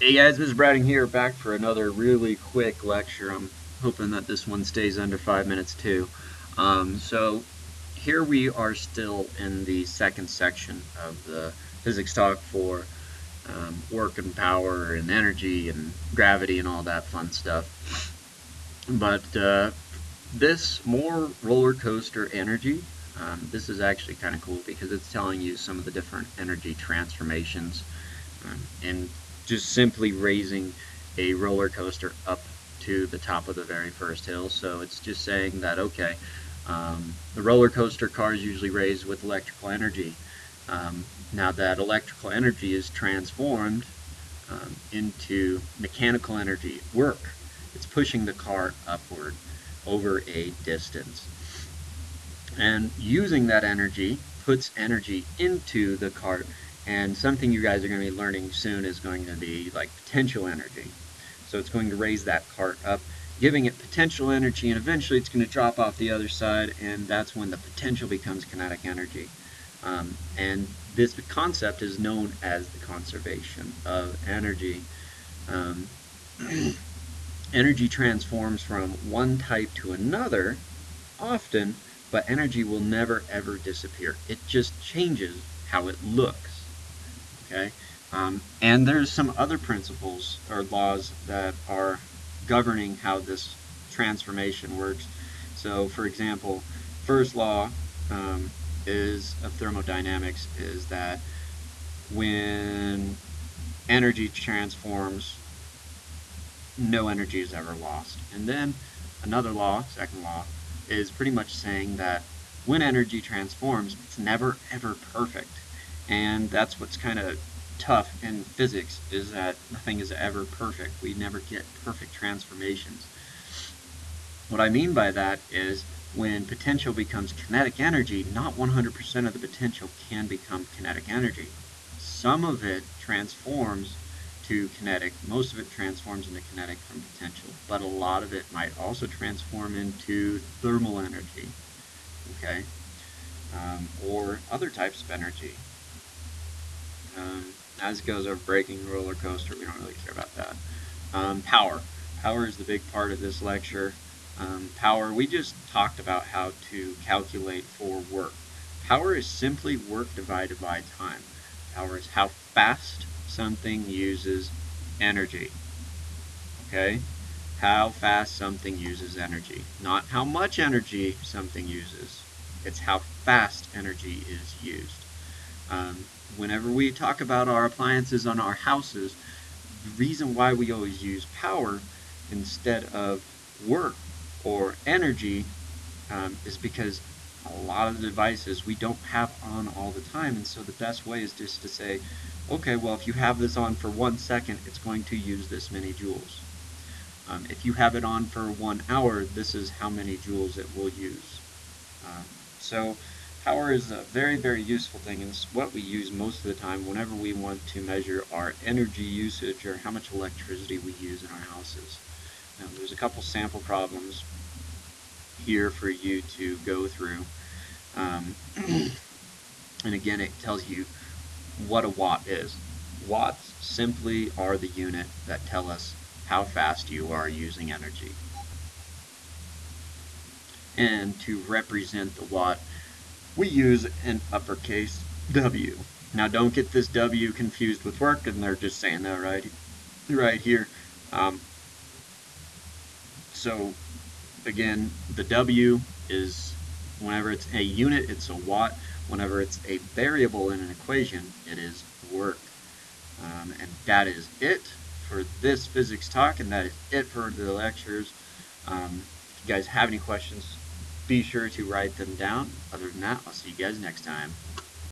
Hey guys, this is Brading here, back for another really quick lecture. I'm hoping that this one stays under 5 minutes too. So here we are still in the second section of the physics talk for work and power and energy and gravity and all that fun stuff. But this more roller coaster energy, this is actually kind of cool because it's telling you some of the different energy transformations and just simply raising a roller coaster up to the top of the very first hill. So it's just saying that, okay, the roller coaster car is usually raised with electrical energy. Now that electrical energy is transformed into mechanical energy, work. It's pushing the car upward over a distance. And using that energy puts energy into the cart. And something you guys are going to be learning soon is going to be like potential energy. So it's going to raise that cart up, giving it potential energy, and eventually it's going to drop off the other side, and that's when the potential becomes kinetic energy. And this concept is known as the conservation of energy. Um, Energy transforms from one type to another often, but energy will never ever disappear. It just changes how it looks. Okay, and there's some other principles or laws that are governing how this transformation works. So, for example, first law is of thermodynamics is that when energy transforms, no energy is ever lost. And then another law, second law, is pretty much saying that when energy transforms, it's never ever perfect. And that's what's kind of tough in physics, is that nothing is ever perfect. We never get perfect transformations. What I mean by that is when potential becomes kinetic energy, not 100% of the potential can become kinetic energy. Some of it transforms to kinetic, most of it transforms into kinetic from potential, but a lot of it might also transform into thermal energy, okay, or other types of energy. As it goes over braking roller coaster, we don't really care about that. Power. Power is the big part of this lecture. Power, we just talked about how to calculate for work. Power is simply work divided by time. Power is how fast something uses energy. Okay? How fast something uses energy. Not how much energy something uses. It's how fast energy is used. Whenever we talk about our appliances on our houses, the reason why we always use power instead of work or energy is because a lot of the devices we don't have on all the time, and so the best way is just to say, okay, well, if you have this on for 1 second, it's going to use this many joules. If you have it on for 1 hour, this is how many joules it will use. So power is a very, very useful thing, and it's what we use most of the time whenever we want to measure our energy usage or how much electricity we use in our houses. Now, there's a couple sample problems here for you to go through. And again, it tells you what a watt is. Watts simply are the unit that tell us how fast you are using energy. And to represent the watt, we use an uppercase W. Now don't get this W confused with work, and they're just saying that right here. So again, the W is, whenever it's a unit, it's a watt. Whenever it's a variable in an equation, it is work. And that is it for this physics talk, and that is it for the lectures. If you guys have any questions, be sure to write them down. Other than that, I'll see you guys next time.